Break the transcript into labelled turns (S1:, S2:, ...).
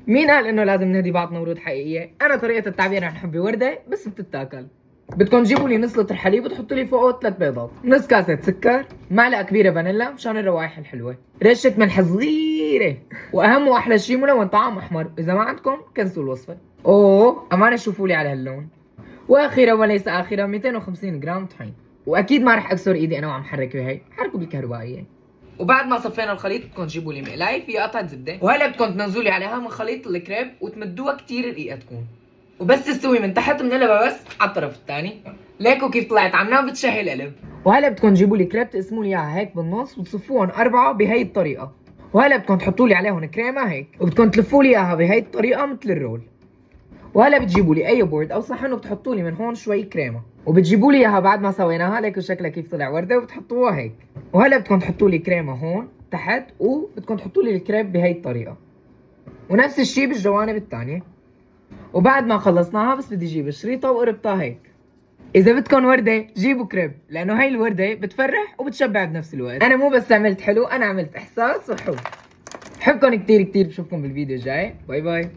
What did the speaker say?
S1: مين قال انه لازم نهدي بعضنا ورود حقيقيه؟ انا طريقه التعبير عن حبي ورده بس بتتاكل. بدكم تجيبوا لي نص لتر حليب وتحطوا لي فوقه 3 بيضات، نص كاسه سكر، معلقه كبيره فانيلا مشان الروائح الحلوه، رشه ملح صغيره، واهم واحلى شيء ملون طعم احمر، اذا ما عندكم كنسلوا الوصفه. اوه امانه شوفوا لي على هاللون. واخيرا وليس اخيرا 250 جرام طحين. واكيد ما رح اكسر ايدي انا وعم حرك بهي، حركوا بالكهربائيه. وبعد ما صفينا الخليط بدكم تجيبوا لي مقلاي فيها قطعه زبده، وهلا بدكم تنزلوا لي عليها من خليط الكريب وتمدوها كتير رقيقه تكون، وبس تستوي من تحت بنقلبها بس على الطرف الثاني. ليكوا كيف طلعت عنا بتشهي القلب. وهلا بدكم تجيبوا لي كريب تقسموا لي اياها هيك بالنص وتصفوهم 4 بهي الطريقه، وهلا بدكم تحطوا لي عليهم كريمه هيك، وبدكم تلفوا لي اياها بهي الطريقه مثل الرول. وهلا بتجيبوا لي اي بورد او صحن وبتحطوا لي من هون شوي كريمه، وبتجيبوا لي اياها بعد ما سويناها ليكوا شكلها كيف طلع ورده وبتحطوها هيك. وهلا بدكم تحطوا لي كريمه هون تحت، وبدكم تحطوا لي الكريب بهي الطريقه، ونفس الشيء بالجوانب الثانيه. وبعد ما خلصناها بس بدي اجيب شريطه وقربتها هيك. اذا بدكم ورده جيبوا كريب، لانه هاي الورده بتفرح وبتشبع بنفس الوقت. انا مو بس عملت حلو، انا عملت احساس وحب. بحبكم كتير كتير، بشوفكم بالفيديو الجاي. باي باي.